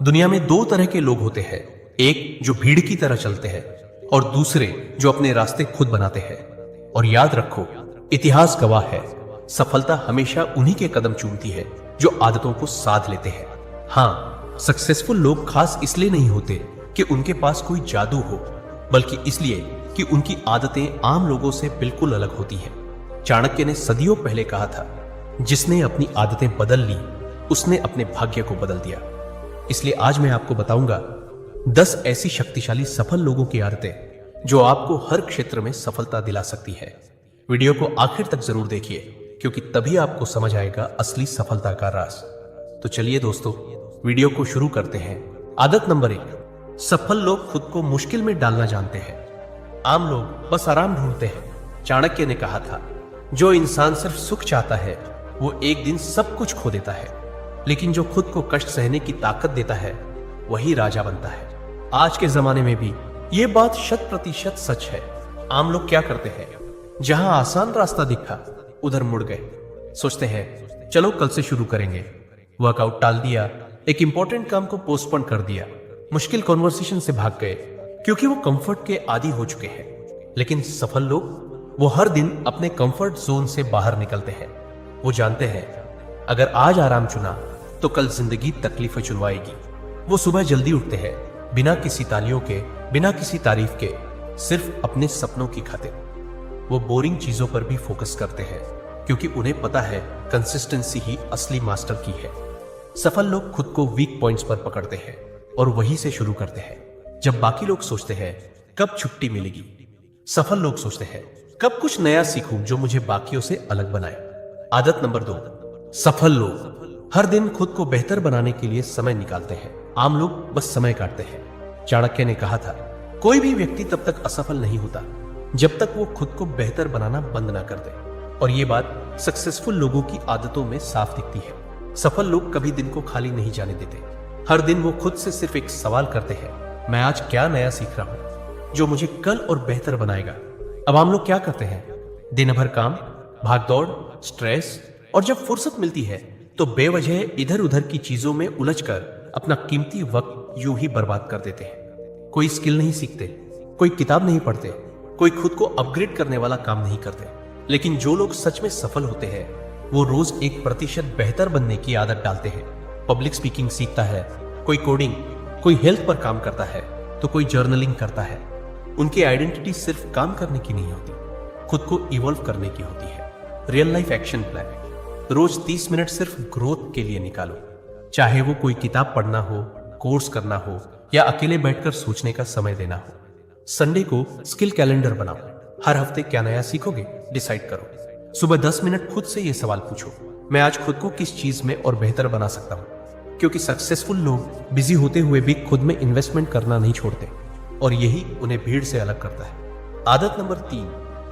दुनिया में दो तरह के लोग होते हैं, एक जो भीड़ की तरह चलते हैं और दूसरे जो अपने रास्ते खुद बनाते हैं। और याद रखो, इतिहास गवाह है, सफलता हमेशा उन्हीं के कदम चूमती है जो आदतों को साध लेते हैं। हाँ, सक्सेसफुल लोग खास इसलिए नहीं होते कि उनके पास कोई जादू हो, बल्कि इसलिए कि उनकी आदतें आम लोगों से बिल्कुल अलग होती हैं। चाणक्य ने सदियों पहले कहा था, जिसने अपनी आदतें बदल ली उसने अपने भाग्य को बदल दिया। इसलिए आज मैं आपको बताऊंगा 10 ऐसी शक्तिशाली सफल लोगों की आदतें जो आपको हर क्षेत्र में सफलता दिला सकती है। वीडियो को आखिर तक जरूर देखिए, क्योंकि तभी आपको समझ आएगा असली सफलता का राज। तो चलिए दोस्तों, वीडियो को शुरू करते हैं। आदत नंबर 1, सफल लोग खुद को मुश्किल में डालना जानते हैं। आम लोग बस आराम ढूंढते हैं। चाणक्य ने कहा था, जो इंसान सिर्फ सुख चाहता है वो एक दिन सब कुछ खो देता है, लेकिन जो खुद को कष्ट सहने की ताकत देता है वही राजा बनता है। आज के जमाने में भी ये बात 100% सच है। आम लोग क्या करते हैं, जहां आसान रास्ता दिखा उधर मुड़ गए। सोचते हैं चलो कल से शुरू करेंगे, वर्कआउट टाल दिया, एक इंपॉर्टेंट काम को पोस्टपोन कर दिया, मुश्किल कॉन्वर्सेशन से भाग गए क्योंकि वो कंफर्ट के आदी हो चुके हैं। लेकिन सफल लोग वो हर दिन अपने कंफर्ट जोन से बाहर निकलते हैं। वो जानते हैं अगर आज आराम चुना तो कल जिंदगी तकलीफें चुनवाएगी। वो सुबह जल्दी उठते हैं, बिना किसी तालियों के, बिना किसी तारीफ के, सिर्फ अपने सपनों की खातिर। वो बोरिंग चीजों पर भी फोकस करते हैं क्योंकि उन्हें पता है कंसिस्टेंसी ही असली मास्टर की है। सफल लोग खुद को वीक पॉइंट्स पर पकड़ते हैं और वहीं से शुरू करते हैं। जब बाकी लोग सोचते हैं कब छुट्टी मिलेगी, सफल लोग सोचते हैं कब कुछ नया सीखूं जो मुझे बाकियों से अलग बनाए। आदत नंबर 2, सफल लोग हर दिन खुद को बेहतर बनाने के लिए समय निकालते हैं। आम लोग बस समय काटते हैं। चाणक्य ने कहा था, कोई भी व्यक्ति तब तक असफल नहीं होता जब तक वो खुद को बेहतर बनाना बंद ना कर दे। और ये बात सक्सेसफुल लोगों की आदतों में साफ दिखती है। सफल लोग कभी दिन को खाली नहीं जाने देते। हर दिन वो खुद से सिर्फ एक सवाल करते हैं, मैं आज क्या नया सीख रहा हूं जो मुझे कल और बेहतर बनाएगा। अब आम लोग क्या करते हैं, दिन भर काम, भागदौड़, स्ट्रेस, और जब फुर्सत मिलती है तो बेवजह इधर उधर की चीजों में उलझकर अपना कीमती वक्त यूं ही बर्बाद कर देते हैं। कोई स्किल नहीं सीखते, कोई किताब नहीं पढ़ते, कोई खुद को अपग्रेड करने वाला काम नहीं करते। लेकिन जो लोग सच में सफल होते हैं वो रोज 1% बेहतर बनने की आदत डालते हैं। पब्लिक स्पीकिंग सीखता है, कोई कोडिंग, कोई हेल्थ पर काम करता है तो कोई जर्नलिंग करता है। उनकी आइडेंटिटी सिर्फ काम करने की नहीं होती, खुद को इवॉल्व करने की होती है। रियल लाइफ एक्शन प्लान, रोज 30 मिनट सिर्फ ग्रोथ के लिए निकालो। चाहे वो कोई किताब पढ़ना हो, कोर्स करना हो या अकेले बैठकर सोचने का समय देना हो। संडे को स्किल कैलेंडर बनाओ। हर हफ्ते क्या नया सीखोगे डिसाइड करो। सुबह 10 मिनट खुद से ये सवाल पूछो, मैं आज खुद को किस चीज में और बेहतर बना सकता हूं। क्योंकि सक्सेसफुल लोग बिजी होते हुए भी खुद में इन्वेस्टमेंट करना नहीं छोड़ते, और यही उन्हें भीड़ से अलग करता है। आदत नंबर 3,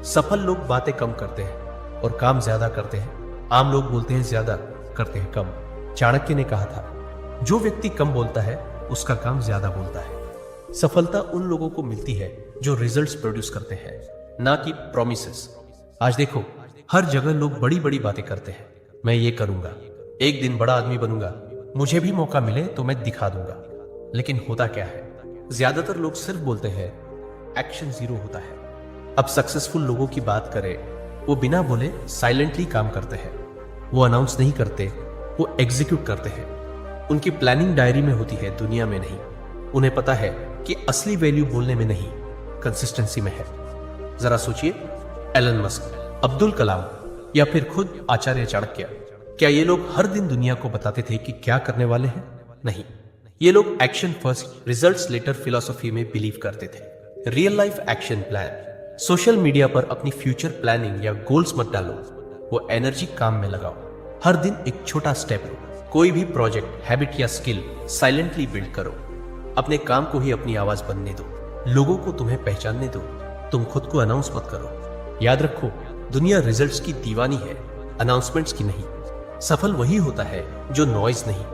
सफल लोग बातें कम करते हैं और काम ज्यादा करते हैं। आम लोग बोलते हैं ज्यादा, करते हैं कम। चाणक्य ने कहा था, जो व्यक्ति कम बोलता है उसका काम ज्यादा बोलता है। सफलता उन लोगों को मिलती है जो रिजल्ट्स प्रोड्यूस करते हैं, ना कि प्रॉमिसेस। आज देखो, हर जगह लोग बड़ी बड़ी बातें करते हैं, मैं ये करूंगा, एक दिन बड़ा आदमी बनूंगा, मुझे भी मौका मिले तो मैं दिखा दूंगा। लेकिन होता क्या है, ज्यादातर लोग सिर्फ बोलते हैं, एक्शन जीरो होता है। अब सक्सेसफुल लोगों की बात करें, वो बिना बोले साइलेंटली काम करते हैं। वो अनाउंस नहीं करते, वो एग्जीक्यूट करते हैं। उनकी प्लानिंग डायरी में होती है, दुनिया में नहीं। उन्हें पता है कि असली वैल्यू बोलने में नहीं, कंसिस्टेंसी में है। जरा सोचिए, एलन मस्क, अब्दुल कलाम या फिर खुद आचार्य चाणक्य, क्या ये लोग हर दिन दुनिया को बताते थे कि क्या करने वाले हैं? नहीं, ये लोग action first results later philosophy में बिलीव करते थे। Real life action plan. Social media पर अपनी फ्यूचर प्लानिंग या गोल्स मत डालो, वो एनर्जी काम में लगाओ। हर दिन एक छोटा स्टेप लो। कोई भी प्रोजेक्ट, हैबिट या स्किल साइलेंटली बिल्ड करो। अपने काम को ही अपनी आवाज बनने दो, लोगों को तुम्हें पहचानने दो, तुम खुद को अनाउंस मत करो। याद रखो, दुनिया रिजल्ट्स की दीवानी है, अनाउंसमेंट्स की नहीं। सफल वही होता है जो नॉइज नहीं,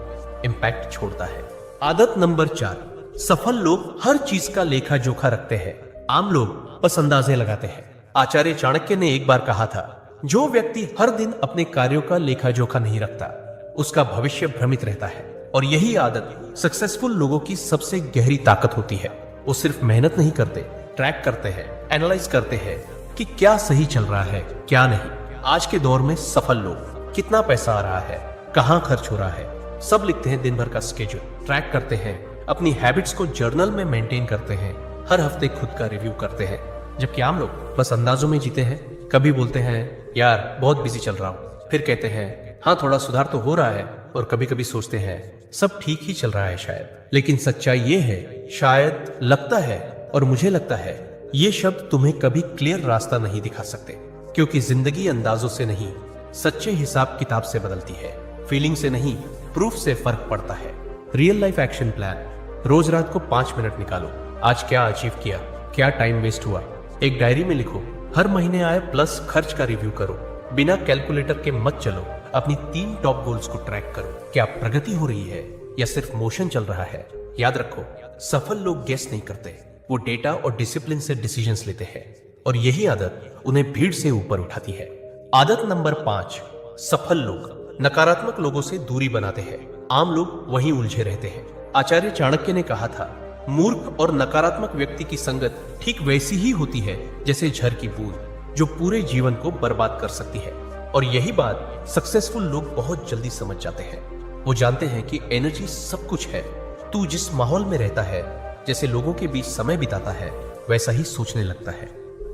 इंपैक्ट छोड़ता है। आदत नंबर 4, सफल लोग हर चीज का लेखा जोखा रखते हैं। आम लोग बस अंदाजे लगाते हैं। आचार्य चाणक्य ने एक बार कहा था, जो व्यक्ति हर दिन अपने कार्यों का लेखा जोखा नहीं रखता उसका भविष्य भ्रमित रहता है। और यही आदत सक्सेसफुल लोगों की सबसे गहरी ताकत होती है। वो सिर्फ मेहनत नहीं करते, ट्रैक करते हैं, एनालाइज करते हैं कि क्या सही चल रहा है, क्या नहीं। आज के दौर में सफल लोग कितना पैसा आ रहा है, कहाँ खर्च हो रहा है, सब लिखते हैं। दिन भर का स्केड्यूल ट्रैक करते हैं, अपनी हैबिट्स को जर्नल में मेंटेन करते हैं, हर हफ्ते खुद का रिव्यू करते हैं। जबकि आम लोग बस अंदाजों में जीते हैं। कभी बोलते हैं यार बहुत बिजी चल रहा हूं, फिर कहते हैं हाँ थोड़ा सुधार तो हो रहा है, और कभी कभी सोचते हैं सब ठीक ही चल रहा है शायद। लेकिन सच्चाई ये है, शायद, लगता है और मुझे लगता है, ये शब्द तुम्हें कभी क्लियर रास्ता नहीं दिखा सकते। क्योंकि जिंदगी अंदाजों से नहीं, सच्चे हिसाब किताब से बदलती है। फीलिंग से नहीं, प्रूफ से फर्क पड़ता है। Real life action plan. रोज रात को 5 मिनट निकालो। आज क्या अचीव किया, क्या टाइम वेस्ट हुआ, एक डायरी में लिखो। हर महीने आए प्लस खर्च का रिव्यू करो। बिना कैलकुलेटर के मत चलो। अपनी 3 टॉप गोल्स को ट्रैक करो। क्या प्रगति हो रही है या सिर्फ मोशन चल रहा है? याद रखो, सफल लोग गेस नहीं करते, वो डेटा और डिसिप्लिन से डिसीजंस लेते हैं। और यही आदत उन्हें भीड़ से ऊपर उठाती है। आदत नंबर 5, सफल लोग नकारात्मक लोगों से दूरी बनाते हैं। आम लोग वहीं उलझे रहते हैं। आचार्य चाणक्य ने कहा था, मूर्ख और नकारात्मक व्यक्ति की संगत ठीक वैसी ही होती है जैसे झर की बूंद, जो पूरे जीवन को बर्बाद कर सकती है। और यही बात सक्सेसफुल लोग बहुत जल्दी समझ जाते हैं। वो जानते हैं कि एनर्जी सब कुछ है। तू जिस माहौल में रहता है, जैसे लोगों के बीच समय बिताता है, वैसा ही सोचने लगता है।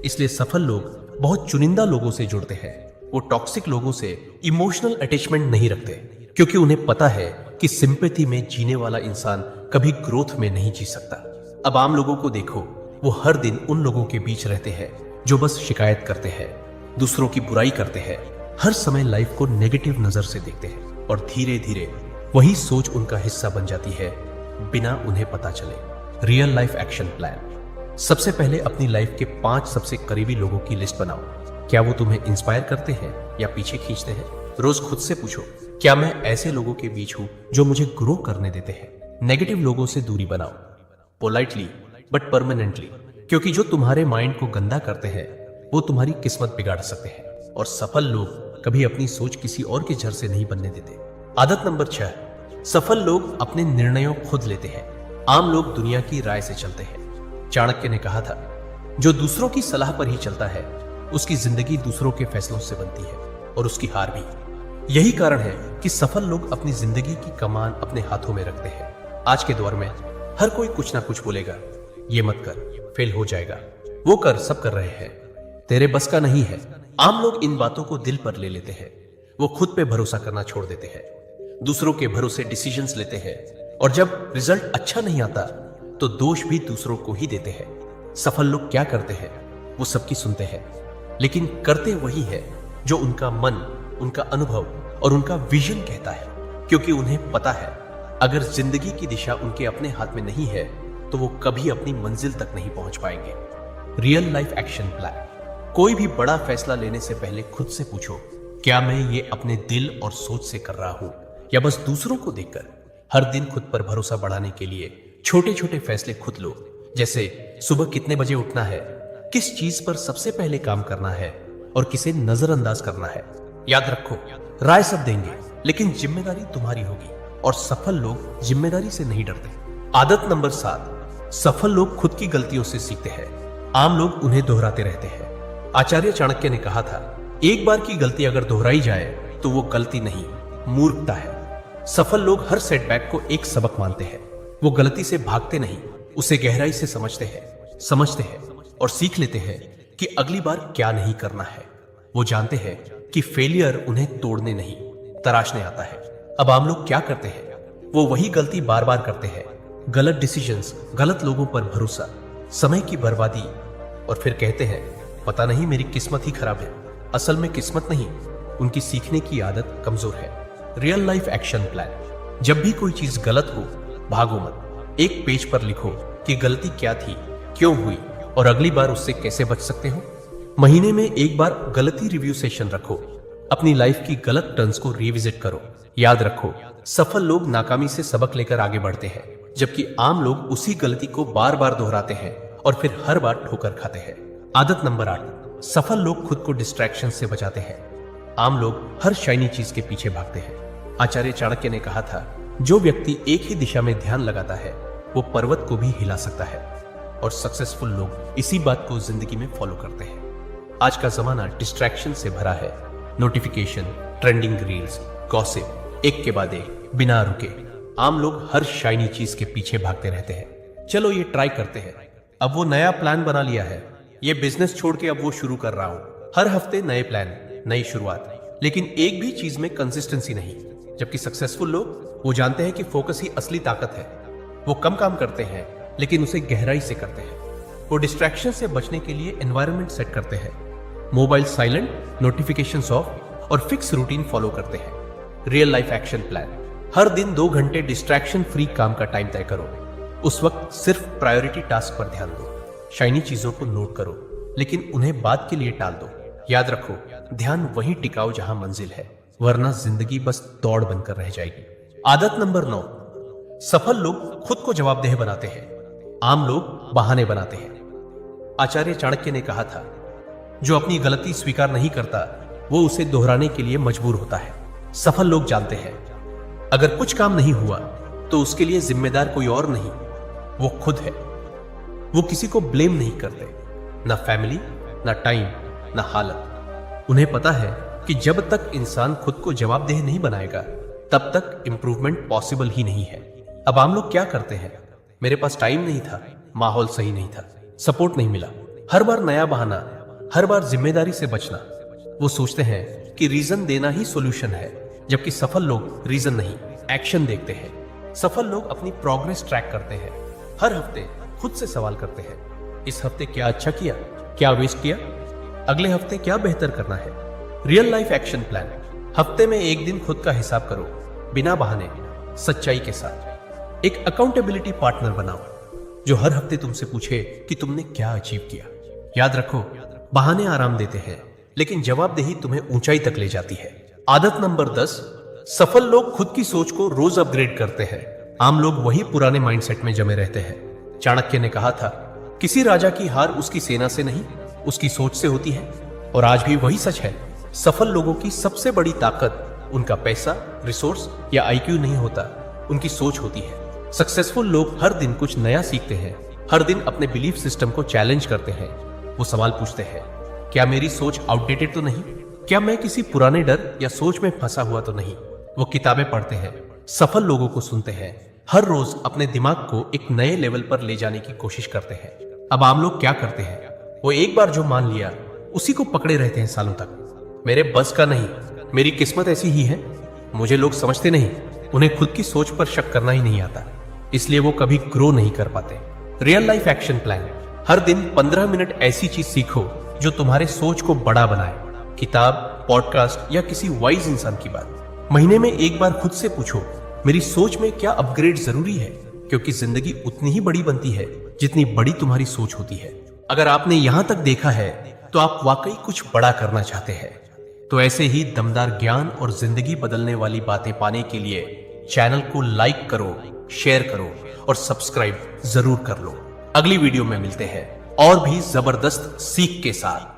इसलिए सफल लोग बहुत चुनिंदा लोगों से जुड़ते हैं। वो टॉक्सिक लोगों से इमोशनल अटैचमेंट नहीं रखते, क्योंकि उन्हें पता है कि सिंपैथी में जीने वाला इंसान कभी ग्रोथ में नहीं जी सकता। अब आम लोगों को देखो, वो हर दिन उन लोगों के बीच रहते हैं जो बस शिकायत करते हैं, दूसरों की बुराई करते हैं, हर समय लाइफ को नेगेटिव नजर से देखते हैं। और धीरे धीरे वही सोच उनका हिस्सा बन जाती है, बिना उन्हें पता चले। Real life action plan. सबसे पहले अपनी लाइफ के 5 सबसे करीबी लोगों की लिस्ट बनाओ। क्या वो तुम्हें इंस्पायर करते हैं या पीछे खींचते हैं? रोज खुद से पूछो, क्या मैं ऐसे लोगों के बीच हूं जो मुझे ग्रो करने देते हैं? नेगेटिव लोगों से दूरी बनाओ, पोलाइटली बट परमानेंटली, क्योंकि जो तुम्हारे माइंड को गंदा करते हैं वो तुम्हारी किस्मत बिगाड़ सकते हैं। और सफल लोग कभी अपनी सोच किसी और के झर से नहीं बनने देते। आदत नंबर 6, सफल लोग अपने निर्णयों खुद लेते हैं। आम लोग दुनिया की राय से चलते हैं। चाणक्य ने कहा था, जो दूसरों की सलाह पर ही चलता है, उसकी जिंदगी दूसरों के फैसलों से बनती है और उसकी हार भी। यही कारण है कि सफल लोग अपनी जिंदगी की कमान अपने हाथों में रखते हैं। आज के दौर में हर कोई कुछ ना कुछ बोलेगा, ये मत कर, फेल हो जाएगा, वो कर, सब कर रहे हैं, तेरे बस का नहीं है। आम लोग इन बातों को दिल पर ले लेते हैं। वो खुद पे भरोसा करना छोड़ देते हैं, दूसरों के भरोसे डिसीजंस लेते हैं, और जब रिजल्ट अच्छा नहीं आता तो दोष भी दूसरों को ही देते हैं। सफल लोग क्या करते हैं? वो सबकी सुनते हैं, लेकिन करते वही है जो उनका मन, उनका अनुभव और उनका विजन कहता है। क्योंकि उन्हें पता है, अगर जिंदगी की दिशा उनके अपने हाथ में नहीं है तो वो कभी अपनी मंजिल तक नहीं पहुंच पाएंगे। Real life action plan. कोई भी बड़ा फैसला लेने से पहले खुद से पूछो, क्या मैं ये अपने दिल और सोच से कर रहा हूं या बस दूसरों को देखकर? हर दिन खुद पर भरोसा बढ़ाने के लिए छोटे छोटे फैसले खुद लो, जैसे सुबह कितने बजे उठना है, किस चीज पर सबसे पहले काम करना है और किसे नजरअंदाज करना है। याद रखो, राय सब देंगे, लेकिन जिम्मेदारी तुम्हारी होगी। और सफल लोग जिम्मेदारी से नहीं डरते। आदत नंबर 7, सफल लोग खुद की गलतियों से सीखते हैं। आम लोग उन्हें दोहराते रहते हैं। आचार्य चाणक्य ने कहा था, एक बार की गलती अगर दोहराई जाए तो वो गलती नहीं, मूर्खता है। सफल लोग हर सेटबैक को एक सबक मानते हैं। वो गलती से भागते नहीं, उसे गहराई से समझते हैं और सीख लेते हैं कि अगली बार क्या नहीं करना है। वो जानते हैं कि फेलियर उन्हें तोड़ने नहीं, तराशने आता है। अब आम लोग क्या करते हैं? वो वही गलती बार बार करते हैं। गलत डिसीजंस, गलत लोगों पर भरोसा, समय की बर्बादी, और फिर कहते हैं पता नहीं मेरी किस्मत ही खराब है। असल में किस्मत नहीं, उनकी सीखने की आदत कमजोर है। Real life action plan. जब भी कोई चीज गलत हो, भागो मत। एक पेज पर लिखो कि गलती क्या थी, क्यों हुई और अगली बार उससे कैसे बच सकते हो। महीने में एक बार गलती रिव्यू सेशन रखो। अपनी लाइफ की गलत टर्न्स को रिविजिट करो। याद रखो, सफल लोग नाकामी से सबक लेकर आगे बढ़ते हैं, जबकि आम लोग उसी गलती को बार बार दोहराते हैं और फिर हर बार ठोकर खाते हैं। आदत नंबर 8, सफल लोग खुद को डिस्ट्रैक्शन से बचाते हैं। आम लोग हर शाइनी चीज के पीछे भागते हैं। आचार्य चाणक्य ने कहा था, जो व्यक्ति एक ही दिशा में ध्यान लगाता है वो पर्वत को भी हिला सकता है। और सक्सेसफुल लोग इसी बात को जिंदगी में फॉलो करते हैं। आज का जमाना डिस्ट्रैक्शन से भरा है। नोटिफिकेशन, ट्रेंडिंग रील्स, गॉसिप, एक के बाद एक बिना रुके। आम लोग हर शाइनी चीज के पीछे भागते रहते हैं। चलो ये ट्राई करते हैं। अब वो नया प्लान बना लिया है। ये बिजनेस छोड़ के अब वो शुरू कर रहा हूं। हर हफ्ते नए प्लान, नई शुरुआत, लेकिन एक भी चीज में कंसिस्टेंसी नहीं। जबकि सक्सेसफुल लोग वो जानते हैं कि फोकस ही असली ताकत है। वो कम काम करते हैं लेकिन उसे गहराई से करते हैं। वो डिस्ट्रैक्शन से बचने के लिए एनवायरनमेंट सेट करते हैं। मोबाइल साइलेंट, नोटिफिकेशंस ऑफ और फिक्स रूटीन फॉलो करते हैं। Real life action plan. हर दिन 2 घंटे डिस्ट्रैक्शन फ्री काम का टाइम तय करो। उस वक्त सिर्फ प्रायोरिटी टास्क पर ध्यान दो। शाइनी चीजों को नोट करो लेकिन उन्हें बाद के लिए टाल दो। याद रखो, ध्यान वहीं टिकाओ जहां मंजिल है, वरना जिंदगी बस दौड़ बनकर रह जाएगी। आदत नंबर 9, सफल लोग खुद को जवाबदेह बनाते हैं, आम लोग बहाने बनाते हैं। आचार्य चाणक्य ने कहा था, जो अपनी गलती स्वीकार नहीं करता वो उसे दोहराने के लिए मजबूर होता है। सफल लोग जानते हैं अगर कुछ काम नहीं हुआ तो उसके लिए जिम्मेदार कोई और नहीं, वो खुद है। वो किसी को ब्लेम नहीं करते, ना फैमिली, ना टाइम, ना हालत। उन्हें पता है कि जब तक इंसान खुद को जवाबदेह नहीं बनाएगा तब तक इंप्रूवमेंट पॉसिबल ही नहीं है। अब आम लोग क्या करते हैं, मेरे पास टाइम नहीं था, माहौल सही नहीं था, सपोर्ट नहीं मिला। हर बार नया बहाना, हर बार जिम्मेदारी से बचना। वो सोचते हैं कि रीजन देना ही सॉल्यूशन है, जबकि सफल लोग रीजन नहीं, एक्शन देखते हैं। सफल लोग अपनी प्रोग्रेस ट्रैक करते हैं। हर हफ्ते खुद से सवाल करते हैं, इस हफ्ते क्या अच्छा किया, क्या वेस्ट किया, अगले हफ्ते क्या बेहतर करना है। Real life action plan. हफ्ते में एक दिन खुद का हिसाब करो, बिना बहाने, सच्चाई के साथ। एक अकाउंटेबिलिटी पार्टनर बनाओ जो हर हफ्ते तुमसे पूछे कि तुमने क्या अचीव किया। याद रखो, बहाने आराम देते हैं लेकिन जवाबदेही तुम्हें ऊंचाई तक ले जाती है। आदत नंबर 10, सफल लोग खुद की सोच को रोज अपग्रेड करते हैं, आम लोग वही पुराने माइंडसेट में जमे रहते हैं। चाणक्य ने कहा था, किसी राजा की हार उसकी सेना से नहीं, उसकी सोच से होती है। और आज भी वही सच है। सफल लोगों की सबसे बड़ी ताकत उनका पैसा, रिसोर्स या आईक्यू नहीं होता, उनकी सोच होती है। सक्सेसफुल लोग हर दिन कुछ नया सीखते हैं, हर दिन अपने बिलीफ सिस्टम को चैलेंज करते हैं। वो सवाल पूछते हैं, क्या मेरी सोच आउटडेटेड तो नहीं, क्या मैं किसी पुराने डर या सोच में फंसा हुआ तो नहीं। वो किताबें पढ़ते हैं, सफल लोगों को सुनते हैं, हर रोज अपने दिमाग को एक नए लेवल पर ले जाने की कोशिश करते हैं। अब आम लोग क्या करते हैं, वो एक बार जो मान लिया उसी को पकड़े रहते हैं सालों तक। मेरे बस का नहीं, मेरी किस्मत ऐसी ही है, मुझे लोग समझते नहीं। उन्हें खुद की सोच पर शक करना ही नहीं आता, इसलिए वो कभी ग्रो नहीं कर पाते। Real life action plan. हर दिन 15 मिनट ऐसी चीज सीखो जो तुम्हारे सोच को बड़ा बनाए। किताब, पॉडकास्ट या किसी वाइज इंसान की बात। महीने में एक बार खुद से पूछो, मेरी सोच में क्या अपग्रेड जरूरी है, क्योंकि जिंदगी उतनी ही बड़ी बनती है जितनी बड़ी तुम्हारी सोच होती है। अगर आपने यहां तक देखा है तो आप वाकई कुछ बड़ा करना चाहते हैं। तो ऐसे ही दमदार ज्ञान और जिंदगी बदलने वाली बातें पाने के लिए चैनल को लाइक करो, शेयर करो और सब्सक्राइब जरूर कर लो। अगली वीडियो में मिलते हैं और भी जबरदस्त सीख के साथ।